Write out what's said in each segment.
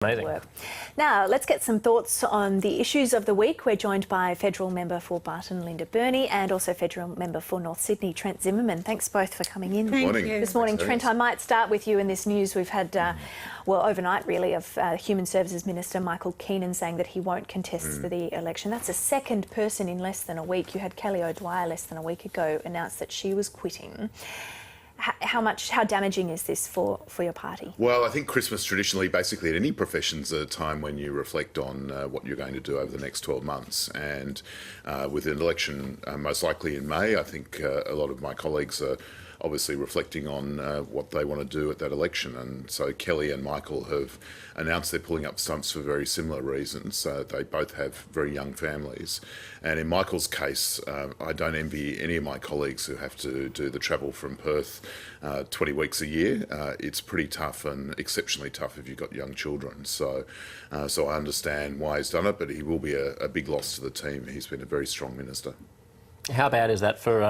Amazing. Work. Now, let's get some thoughts on the issues of the week. We're joined by Federal Member for Barton, Linda Burney, and also Federal Member for North Sydney, Trent Zimmerman. Thanks both for coming in this morning. Trent, I might start with you in this news. We've had, well, overnight really, of Human Services Minister Michael Keenan saying that he won't contest the election. That's a second person in less than a week. You had Kelly O'Dwyer less than a week ago announce that she was quitting. How damaging is this for your party? Well, I think Christmas traditionally, basically at any profession, is a time when you reflect on what you're going to do over the next 12 months. And with an election most likely in May, I think a lot of my colleagues are obviously reflecting on what they want to do at that election. And so Kelly and Michael have announced they're pulling up stumps for very similar reasons. They both have very young families. And in Michael's case, I don't envy any of my colleagues who have to do the travel from Perth 20 weeks a year. It's pretty tough and exceptionally tough if you've got young children. So I understand why he's done it, but he will be a big loss to the team. He's been a very strong minister. How bad is that for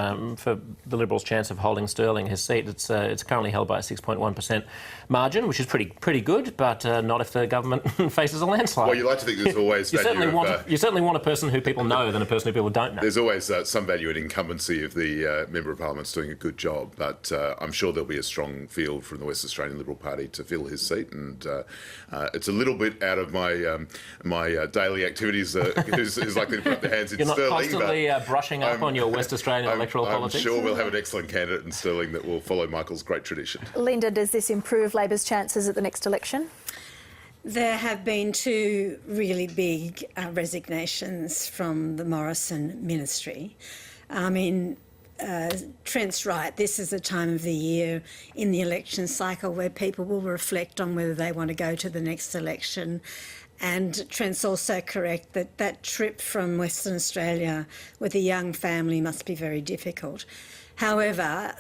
the Liberals' chance of holding Stirling his seat? It's currently held by a 6.1% margin, which is pretty good, but not if the government faces a landslide. Well, you like to think there's always you certainly want a person who people know than a person who people don't know. There's always some value in incumbency if the Member of Parliament's doing a good job, but I'm sure there'll be a strong field from the West Australian Liberal Party to fill his seat, and it's a little bit out of my daily activities. Who's likely to put up their hands in Stirling? You're not constantly brushing up on your West Australian electoral politics? I'm sure we'll have an excellent candidate in Stirling that will follow Michael's great tradition. Linda, does this improve Labor's chances at the next election? There have been two really big resignations from the Morrison ministry. I mean, Trent's right, this is a time of the year in the election cycle where people will reflect on whether they want to go to the next election. And Trent's also correct that that trip from Western Australia with a young family must be very difficult. However,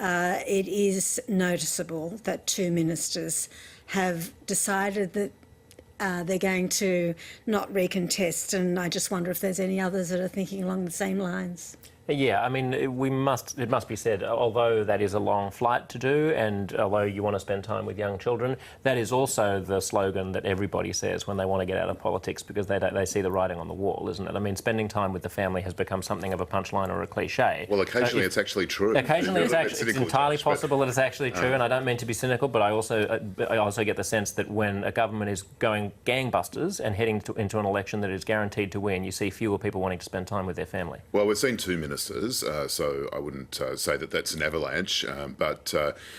it is noticeable that two ministers have decided that they're going to not recontest, and I just wonder if there's any others that are thinking along the same lines. Yeah, I mean, it must be said, although that is a long flight to do, and although you want to spend time with young children, that is also the slogan that everybody says when they want to get out of politics, because they see the writing on the wall, isn't it? I mean, spending time with the family has become something of a punchline or a cliche. Well, occasionally it's actually true. Occasionally it's entirely possible that it's actually true, and I don't mean to be cynical, but I also get the sense that when a government is going gangbusters and heading into an election that is guaranteed to win, you see fewer people wanting to spend time with their family. Well, we've seen two ministers. So I wouldn't say that that's an avalanche, but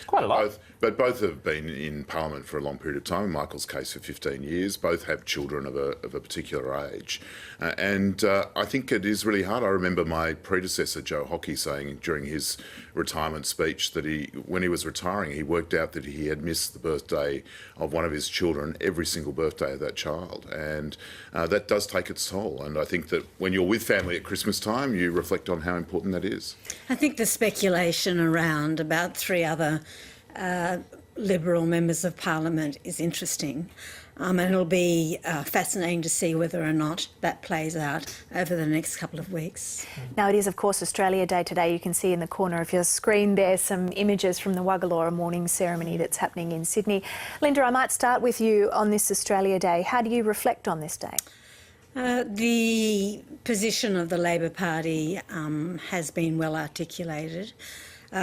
quite a lot. Both have been in Parliament for a long period of time. In Michael's case, for 15 years. Both have children of a particular age, and I think it is really hard. I remember my predecessor Joe Hockey saying during his retirement speech that when he was retiring, he worked out that he had missed the birthday of one of his children every single birthday of that child, and that does take its toll. And I think that when you're with family at Christmas time, you reflect on how important that is. I think the speculation around about three other Liberal members of Parliament is interesting, and it'll be fascinating to see whether or not that plays out over the next couple of weeks. Now, it is, of course, Australia Day today. You can see in the corner of your screen there some images from the Waggalora morning ceremony that's happening in Sydney. Linda, I might start with you on this Australia Day. How do you reflect on this day? The position of the Labor Party has been well articulated.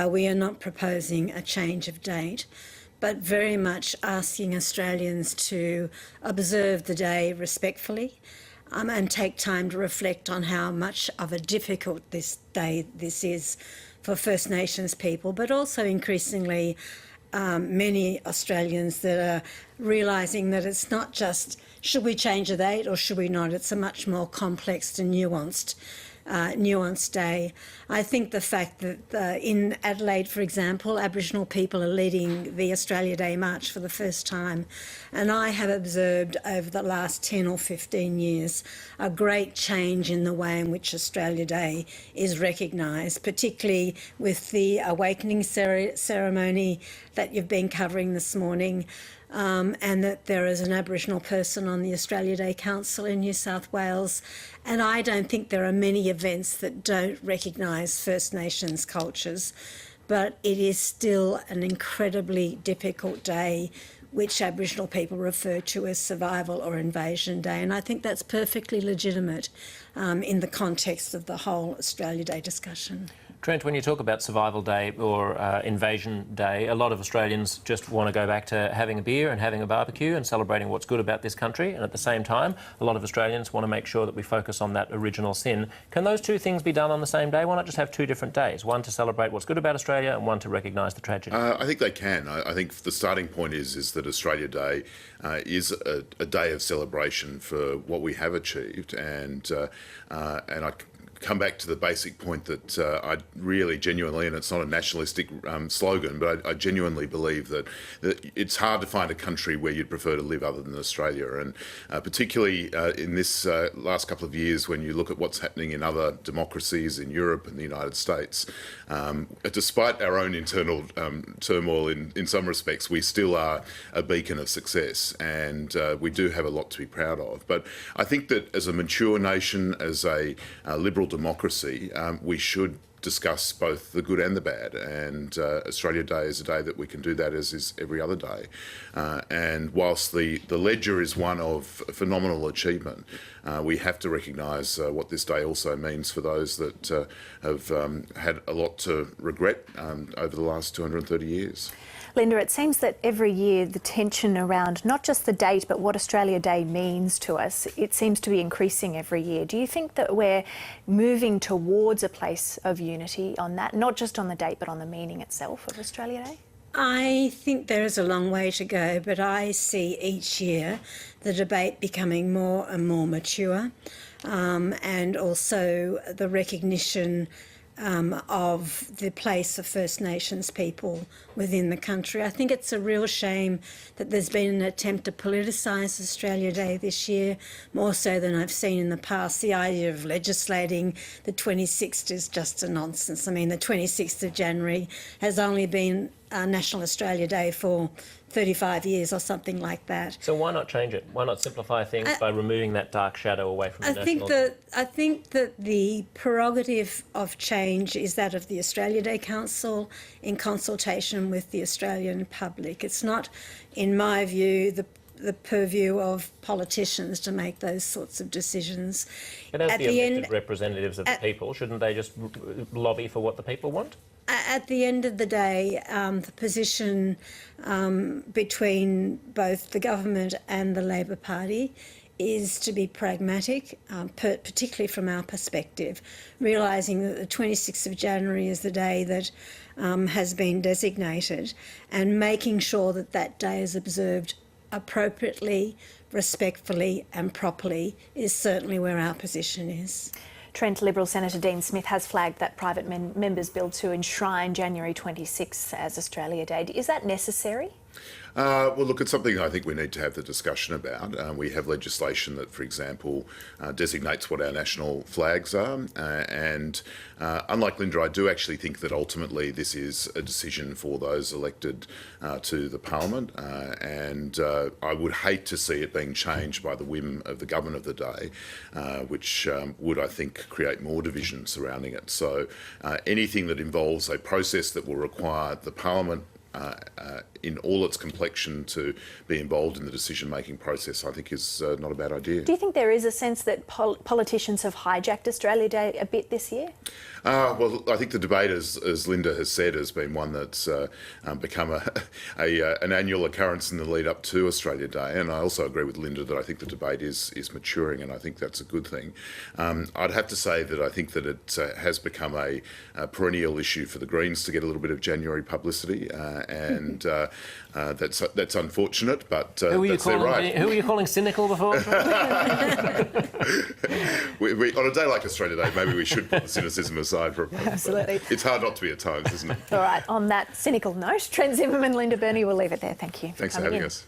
We are not proposing a change of date, but very much asking Australians to observe the day respectfully and take time to reflect on how much of a difficult this is for First Nations people, but also increasingly many Australians that are realising that it's not just should we change the date or should we not. It's a much more complex and nuanced day. I think the fact that in Adelaide, for example, Aboriginal people are leading the Australia Day March for the first time, and I have observed over the last 10 or 15 years a great change in the way in which Australia Day is recognised, particularly with the awakening ceremony that you've been covering this morning. And that there is an Aboriginal person on the Australia Day Council in New South Wales. And I don't think there are many events that don't recognise First Nations cultures, but it is still an incredibly difficult day which Aboriginal people refer to as Survival or Invasion Day, and I think that's perfectly legitimate in the context of the whole Australia Day discussion. Trent, when you talk about Survival Day or Invasion Day, a lot of Australians just want to go back to having a beer and having a barbecue and celebrating what's good about this country. And at the same time, a lot of Australians want to make sure that we focus on that original sin. Can those two things be done on the same day? Why not just have two different days? One to celebrate what's good about Australia and one to recognise the tragedy. I think they can. I think the starting point is that Australia Day is a day of celebration for what we have achieved, and I come back to the basic point that I really genuinely, and it's not a nationalistic slogan, but I genuinely believe that it's hard to find a country where you'd prefer to live other than Australia. And particularly in this last couple of years, when you look at what's happening in other democracies in Europe and the United States, despite our own internal turmoil in some respects, we still are a beacon of success, and we do have a lot to be proud of. But I think that as a mature nation, as a liberal democracy, we should discuss both the good and the bad, and Australia Day is a day that we can do that, as is every other day. And whilst the ledger is one of phenomenal achievement, we have to recognise what this day also means for those that have had a lot to regret over the last 230 years. Linda, it seems that every year the tension around not just the date but what Australia Day means to us, it seems to be increasing every year. Do you think that we're moving towards a place of unity on that, not just on the date but on the meaning itself of Australia Day? I think there is a long way to go, but I see each year the debate becoming more and more mature, and also the recognition of the place of First Nations people within the country. I think it's a real shame that there's been an attempt to politicise Australia Day this year, more so than I've seen in the past. The idea of legislating the 26th is just a nonsense. I mean, the 26th of January has only been National Australia Day for 35 years or something like that. So why not change it? Why not simplify things by removing that dark shadow away from the national... I think that the prerogative of change is that of the Australia Day Council in consultation with the Australian public. It's not, in my view, the purview of politicians to make those sorts of decisions. But as the elected representatives of the people, shouldn't they just lobby for what the people want? At the end of the day, the position between both the government and the Labor Party is to be pragmatic, particularly from our perspective, realising that the 26th of January is the day that has been designated, and making sure that that day is observed appropriately, respectfully and properly is certainly where our position is. Trent, Liberal Senator Dean Smith has flagged that private members' bill to enshrine January 26th as Australia Day. Is that necessary? Well, look, it's something I think we need to have the discussion about. We have legislation that, for example, designates what our national flags are. And unlike Linda, I do actually think that ultimately this is a decision for those elected to the Parliament. And I would hate to see it being changed by the whim of the government of the day, which would, I think, create more division surrounding it. So anything that involves a process that will require the Parliament in all its complexion to be involved in the decision-making process, I think is not a bad idea. Do you think there is a sense that politicians have hijacked Australia Day a bit this year? Well, I think the debate, as Linda has said, has been one that's become an annual occurrence in the lead up to Australia Day, and I also agree with Linda that I think the debate is maturing, and I think that's a good thing. I'd have to say that I think that it has become a perennial issue for the Greens to get a little bit of January publicity, and that's unfortunate, but that's their right. Who were you calling cynical before? On a day like Australia Day, maybe we should put the cynicism aside for a moment. Absolutely. It's hard not to be at times, isn't it? All right, on that cynical note, Trent Zimmerman, Linda Burney, we'll leave it there. Thank you. Thanks for having us.